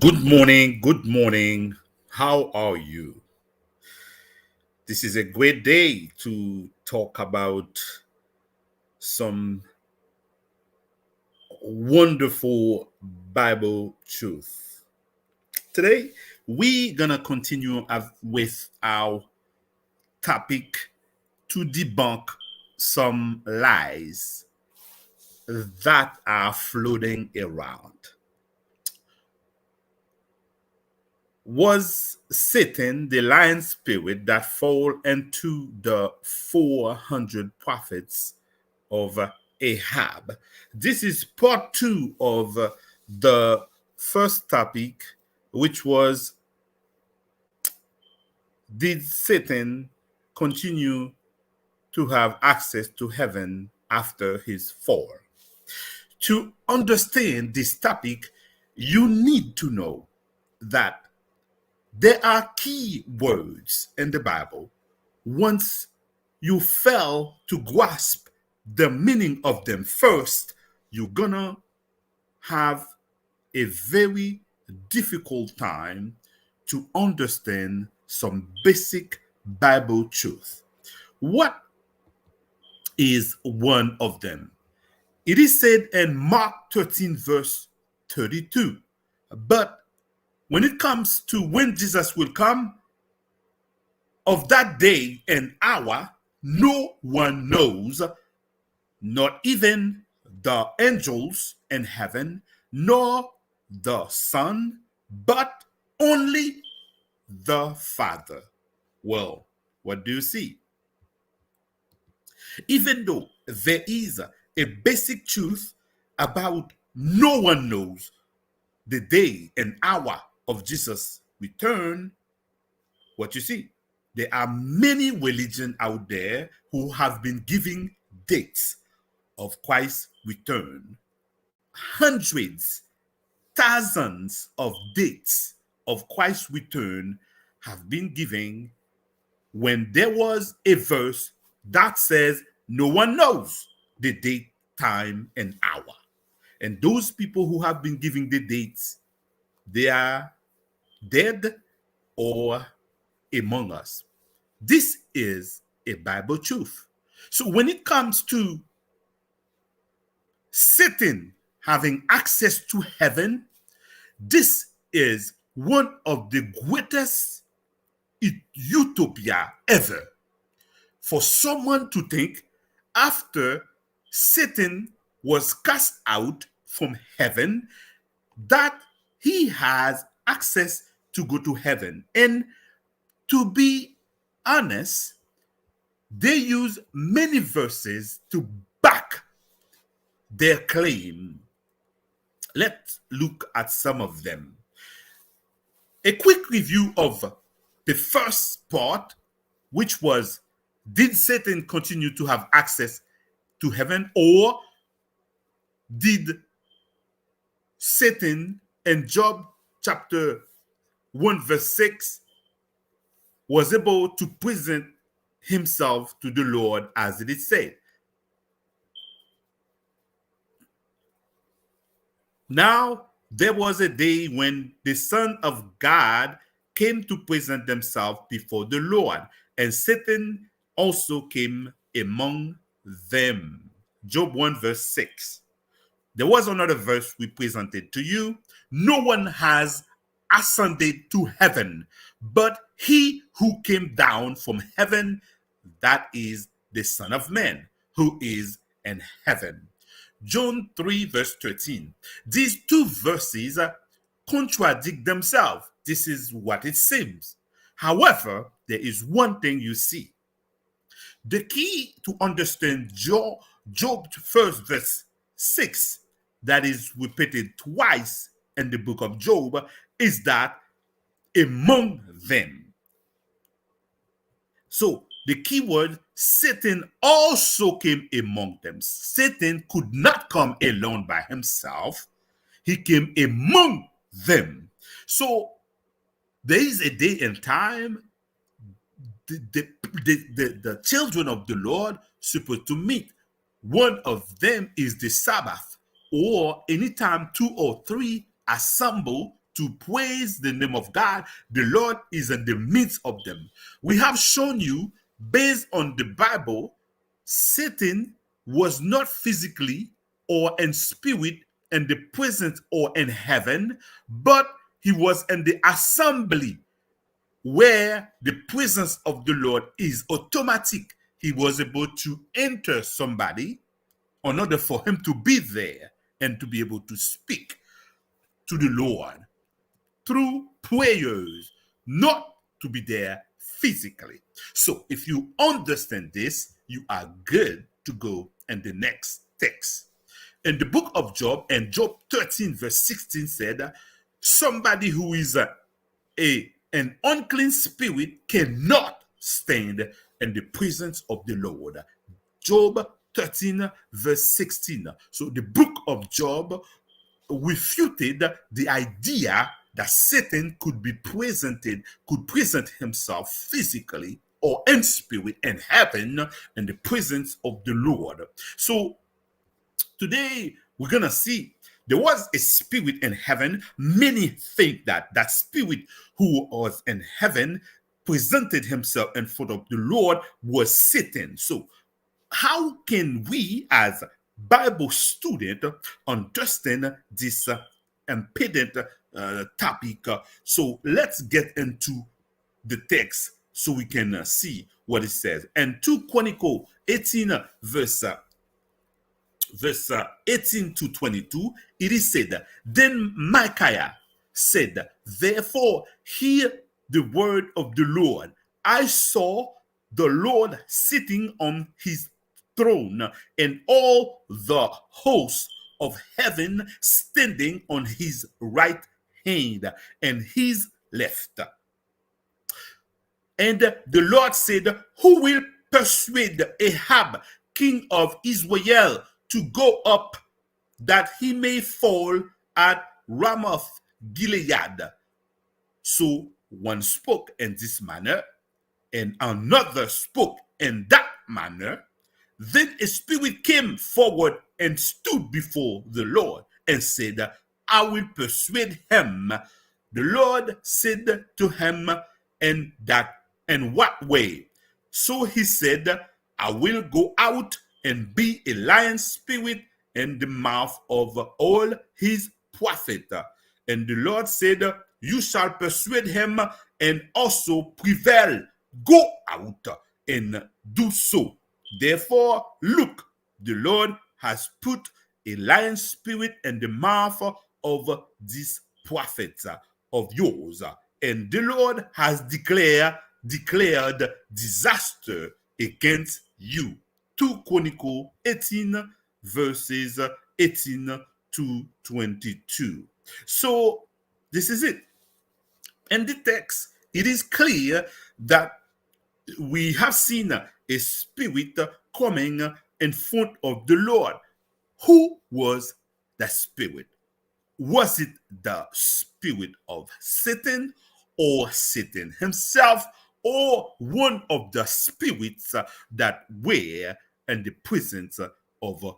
Good morning. Good morning. How are you? This is a great day to talk about some wonderful Bible truth. Today, we're going to continue with our topic to debunk some lies that are floating around. Was Satan the lion spirit that fall into the 400 prophets of Ahab? This is part two of the first topic, which was, did Satan continue to have access to heaven after his fall? To understand this topic, you need to know that there are key words in the Bible. Once you fail to grasp the meaning of them first, you're gonna have a very difficult time to understand some basic Bible truth. What is one of them? It is said in Mark 13, verse 32. But when it comes to when Jesus will come, of that day and hour, no one knows, not even the angels in heaven, nor the Son, but only the Father. Well, what do you see? Even though there is a basic truth about no one knows the day and hour of Jesus' return, what you see? There are many religions out there who have been giving dates of Christ's return. Hundreds, thousands of dates of Christ's return have been given when there was a verse that says no one knows the date, time, and hour. And those people who have been giving the dates, they are dead or among us. This is a Bible truth. So when it comes to Satan having access to heaven, this is one of the greatest utopia ever. For someone to think after Satan was cast out from heaven that he has access to go to heaven. And to be honest, they use many verses to back their claim. Let's look at some of them. A quick review of the first part, which was, did Satan continue to have access to heaven, or did Satan in Job chapter 1 verse 6 was able to present himself to the Lord as it is said? Now, there was a day when the Son of God came to present himself before the Lord, and Satan also came among them. Job 1 verse 6. There was another verse we presented to you. No one has ascended to heaven, but he who came down from heaven, that is the Son of Man, who is in heaven. John 3 verse 13. These two verses contradict themselves. This is what it seems. However, there is one thing you see. The key to understand Job 1 verse 6, that is repeated twice in the book of Job, is that among them. So the key word, Satan also came among them. Satan could not come alone by himself. He came among them. So there is a day and time the children of the Lord supposed to meet. One of them is the Sabbath, or anytime two or three assemble to praise the name of God, the Lord is in the midst of them. We have shown you, based on the Bible, Satan was not physically or in spirit in the presence or in heaven, but he was in the assembly where the presence of the Lord is automatic. He was able to enter somebody in order for him to be there and to be able to speak to the Lord through prayers, not to be there physically. So if you understand this, you are good to go in the next text. In the book of Job, and Job 13 verse 16 said, somebody who is an unclean spirit cannot stand in the presence of the Lord. Job 13 verse 16. So the book of Job refuted the idea that Satan could present himself physically or in spirit in heaven in the presence of the Lord. So today we're gonna see there was a spirit in heaven. Many think that that spirit who was in heaven presented himself in front of the Lord was Satan. So how can we as Bible student understand this impedant topic? So let's get into the text so we can see what it says. And 2 Chronicles 18 verse 18 to 22, it is said, then Micaiah said, therefore hear the word of the Lord. I saw the Lord sitting on his throne, and all the hosts of heaven standing on his right hand and his left. And the Lord said, who will persuade Ahab, king of Israel, to go up that he may fall at Ramoth Gilead? So one spoke in this manner, and another spoke in that manner. Then a spirit came forward and stood before the Lord and said, I will persuade him. The Lord said to him, in what way? So he said, I will go out and be a lion spirit in the mouth of all his prophets. And the Lord said, you shall persuade him and also prevail. Go out and do so. Therefore, look, the Lord has put a lion spirit in the mouth of these prophets of yours, and the Lord has declared disaster against you. 2 Chronicles 18 verses 18 to 22. So this is it. In the text, it is clear that we have seen a spirit coming in front of the Lord. Who was that spirit? Was it the spirit of Satan, or Satan himself, or one of the spirits that were in the presence of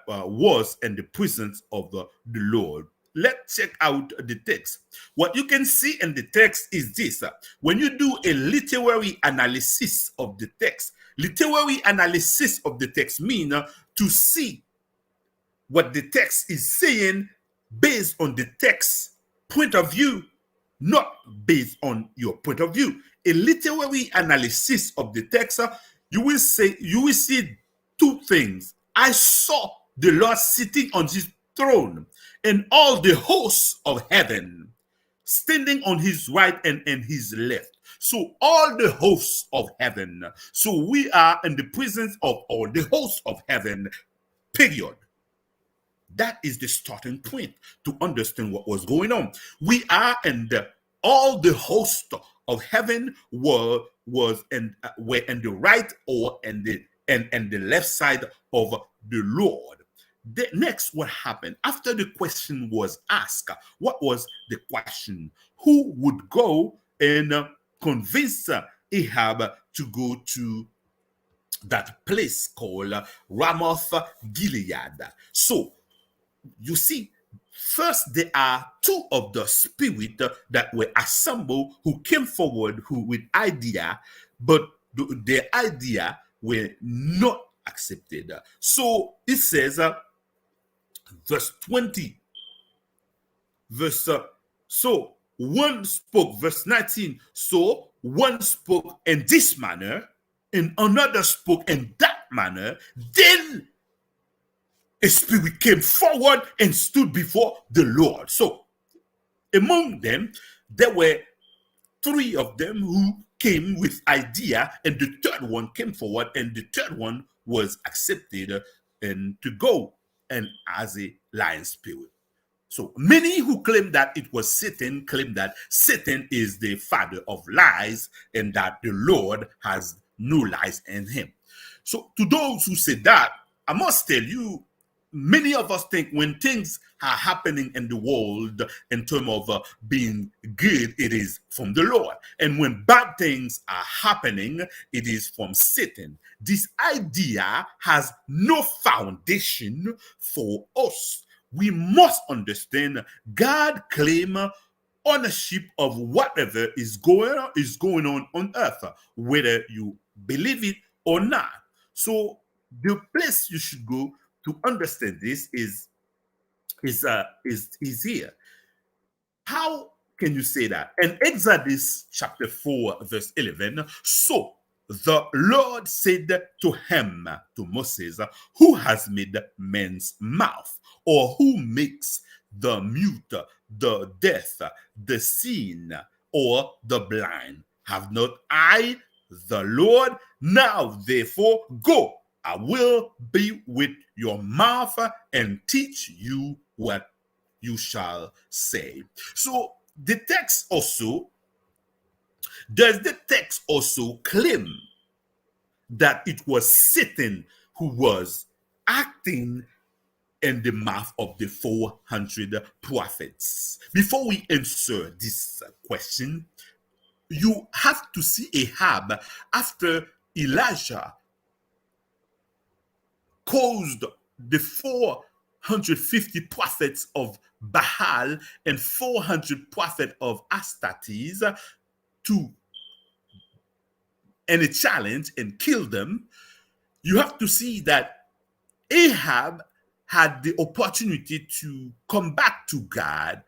was in the presence of the Lord? Let's check out the text. What you can see in the text is this. When you do a literary analysis of the text, means to see what the text is saying based on the text point of view, not based on your point of view. A literary analysis of the text, you will see two things. I saw the Lord sitting on his throne, and all the hosts of heaven standing on his right and his left. So all the hosts of heaven. So we are in the presence of all the hosts of heaven, period. That is the starting point to understand what was going on. We are in all the hosts of heaven were in the right or in the left side of the Lord. Next, what happened after the question was asked? What was the question? Who would go and convince Ahab to go to that place called Ramoth Gilead? So you see, First, there are two of the spirit that were assembled who came forward who with idea, but their idea were not accepted. So it says, verse 20, so one spoke, verse 19, so one spoke in this manner, and another spoke in that manner. Then a spirit came forward and stood before the Lord. So among them, there were three of them who came with idea, and the third one came forward, and the third one was accepted and to go and as a lion spirit. So many who claim that it was Satan claim that Satan is the father of lies and that the Lord has no lies in him. So to those who say that, I must tell you, many of us think when things are happening in the world in terms of being good, it is from the Lord. And when bad things are happening, it is from Satan. This idea has no foundation for us. We must understand God claims ownership of whatever is going on earth, whether you believe it or not. So the place you should go to understand this is here. How can you say that? In Exodus chapter 4, verse 11, so the Lord said to him, to Moses, who has made man's mouth, or who makes the mute, the deaf, the seeing, or the blind? Have not I, the Lord? Now therefore go, I will be with your mouth and teach you what you shall say. So the text also, does the text also claim that it was Satan who was acting in the mouth of the 400 prophets? Before we answer this question, you have to see Ahab after Elijah caused the 450 prophets of Baal and 400 prophets of Astartes to and a challenge and kill them. You have to see that Ahab had the opportunity to come back to God.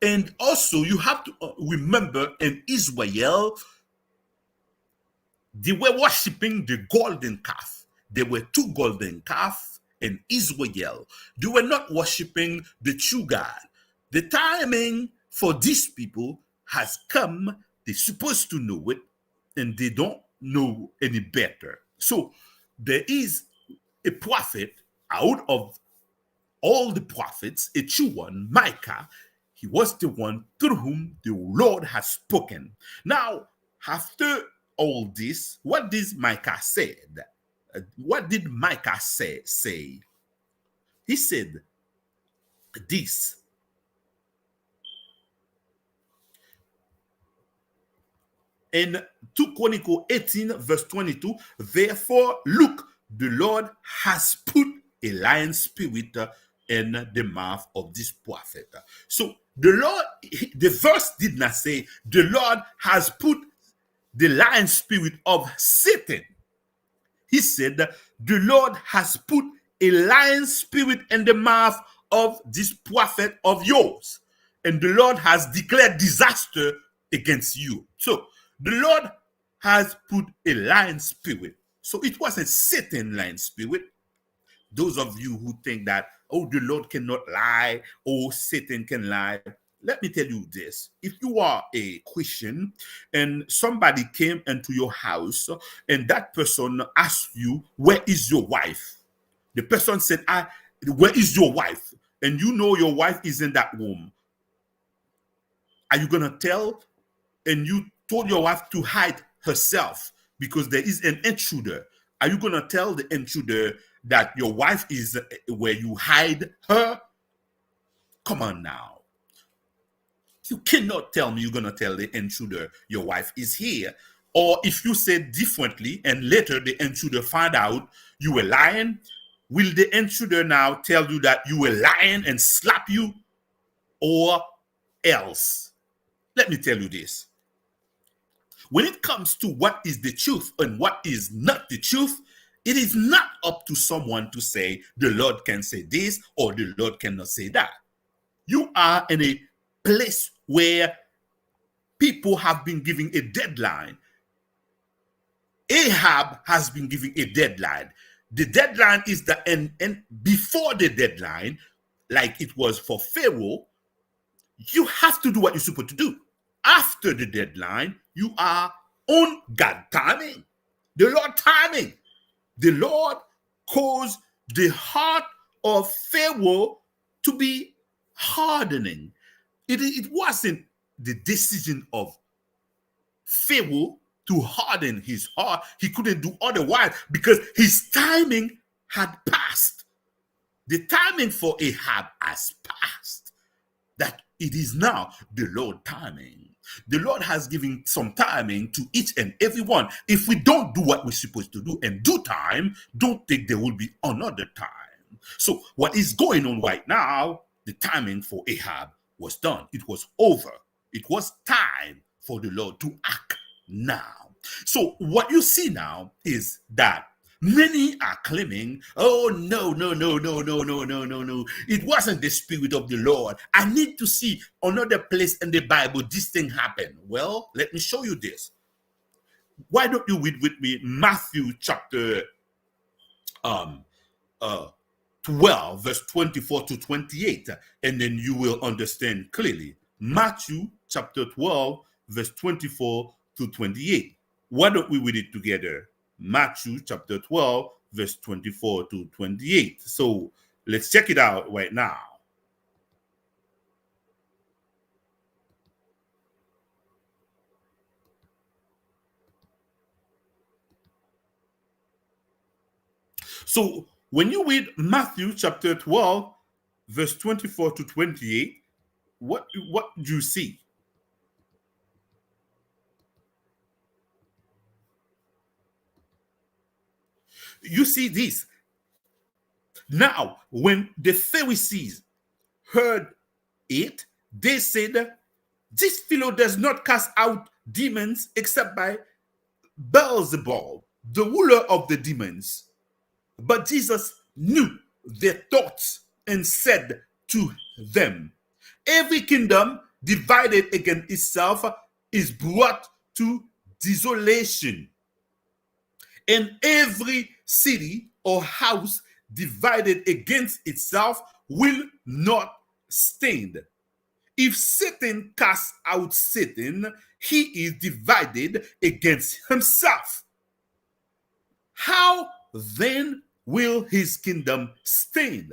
And also you have to remember in Israel, they were worshiping the golden calf. There were two golden calves in Israel. They were not worshiping the true God. The timing for these people has come. They're supposed to know it, and they don't know any better. So there is a prophet out of all the prophets, a true one, Micah. He was the one through whom the Lord has spoken. Now, after all this, what did Micah say? What did Micah say? He said this. In 2 Chronicles 18, verse 22, therefore, look, the Lord has put a lion spirit in the mouth of this prophet. So the Lord, the verse did not say the Lord has put the lion spirit of Satan. He said the Lord has put a lion spirit in the mouth of this prophet of yours, and the Lord has declared disaster against you. So the Lord has put a lion spirit. So it wasn't Satan lion spirit. Those of you who think that, oh, the Lord cannot lie, oh, Satan can lie. Let me tell you this. If you are a Christian and somebody came into your house and that person asked you, where is your wife? The person said, where is your wife? And you know your wife is in that room. Are you going to tell? And you told your wife to hide herself because there is an intruder. Are you going to tell the intruder that your wife is where you hide her? Come on now. You cannot tell me you're going to tell the intruder your wife is here. Or if you said differently and later the intruder found out you were lying, will the intruder now tell you that you were lying and slap you? or else. Let me tell you this. When it comes to what is the truth and what is not the truth, it is not up to someone to say the Lord can say this or the Lord cannot say that. You are in a place where people have been giving a deadline. Ahab has been giving a deadline. The deadline is the end, and before the deadline, like it was for Pharaoh, you have to do what you're supposed to do. After the deadline, you are on God timing, the Lord timing. The Lord caused the heart of Pharaoh to be hardening. It wasn't the decision of Pharaoh to harden his heart. He couldn't do otherwise because his timing had passed. The timing for Ahab has passed. That it is now the Lord timing. The Lord has given some timing to each and every one. If we don't do what we're supposed to do in due time, don't think there will be another time. So what is going on right now, the timing for Ahab was done. It was over. It was time for the Lord to act now. So what you see now is that many are claiming, oh, no. It wasn't the Spirit of the Lord. I need to see another place in the Bible this thing happened. Well, let me show you this. Why don't you read with me Matthew chapter 12, verse 24 to 28, and then you will understand clearly. Matthew chapter 12, verse 24 to 28. Why don't we read it together? Matthew chapter 12, verse 24 to 28. So let's check it out right now. So when you read Matthew chapter 12, verse 24 to 28, what do you see? You see this. Now, when the Pharisees heard it, they said, this fellow does not cast out demons except by Beelzebub, the ruler of the demons. But Jesus knew their thoughts and said to them, every kingdom divided against itself is brought to desolation, and every city or house divided against itself will not stand. If Satan casts out Satan, he is divided against himself. How then will his kingdom stand?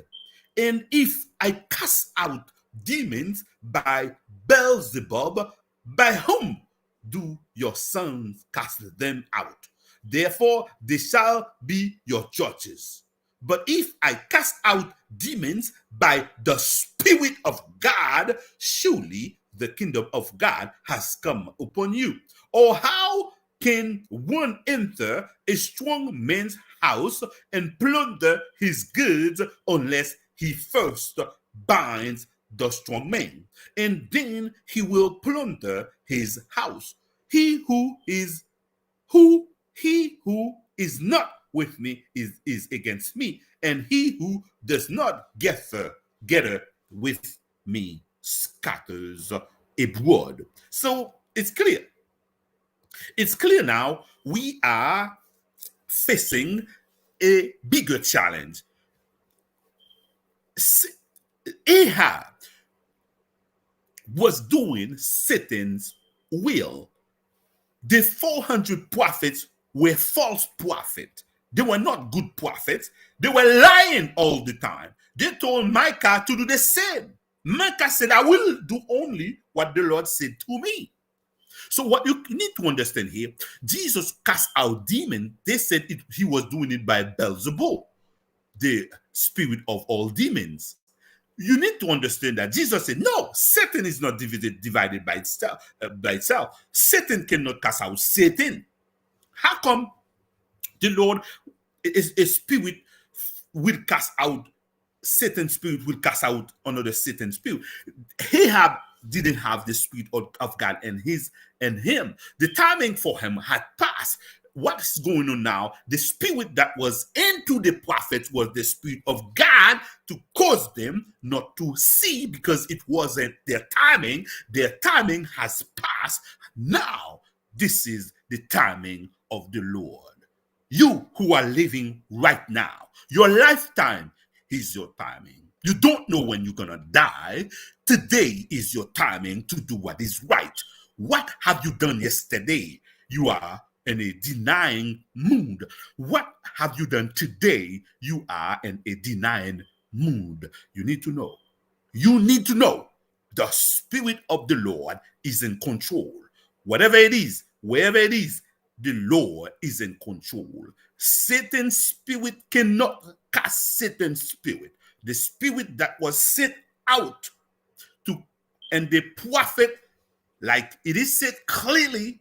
And if I cast out demons by Beelzebub, by whom do your sons cast them out? Therefore, they shall be your judges. But if I cast out demons by the Spirit of God, surely the kingdom of God has come upon you. Or how can one enter a strong man's house and plunder his goods unless he first binds the strong man? And then he will plunder his house. He who is not with me is against me, and he who does not gather with me scatters abroad. So it's clear. It's clear now we are facing a bigger challenge. Ahab was doing Satan's will. The 400 prophets were false prophets. They were not good prophets. They were lying all the time. They told Micah to do the same. Micah said, I will do only what the Lord said to me. So what you need to understand here, Jesus cast out demons. They said he was doing it by Beelzebub, the spirit of all demons. You need to understand that Jesus said, no, Satan is not divided by itself. Satan cannot cast out Satan. How come the Lord is a spirit will cast out Satan's spirit will cast out another Satan's spirit. Ahab didn't have the spirit of God in him. The timing for him had passed. What's going on now? The spirit that was into the prophets was the spirit of God to cause them not to see, because it wasn't their timing. Their timing has passed. Now, this is the timing of the Lord. You who are living right now, your lifetime is your timing. You don't know when you're gonna die. Today is your timing to do what is right. What have you done yesterday? You are in a denying mood. What have you done today? You are in a denying mood. You need to know. You need to know the Spirit of the Lord is in control. Whatever it is, wherever it is, the Lord is in control. Satan's spirit cannot cast Satan's spirit. The spirit that was sent out to, and the prophet, like it is said clearly,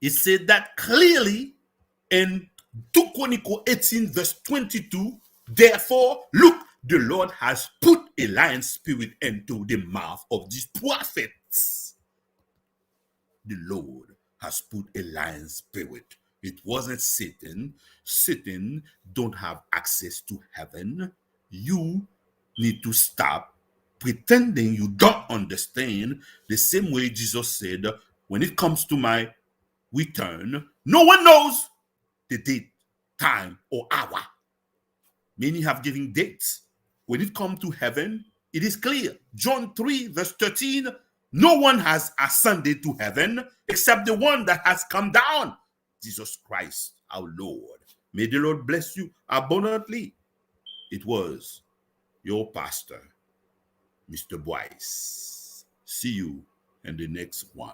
it said that clearly in 2 Chronicles 18 verse 22, therefore, look, the Lord has put a lion spirit into the mouth of these prophets. The Lord has put a lion spirit. It wasn't Satan. Satan don't have access to heaven. You need to stop pretending you don't understand, the same way Jesus said, when it comes to my return, no one knows the date, time, or hour. Many have given dates. When it comes to heaven, it is clear. John 3, verse 13, no one has ascended to heaven except the one that has come down, Jesus Christ, our Lord. May the Lord bless you abundantly. It was your pastor, Mr. Bryce. See you in the next one.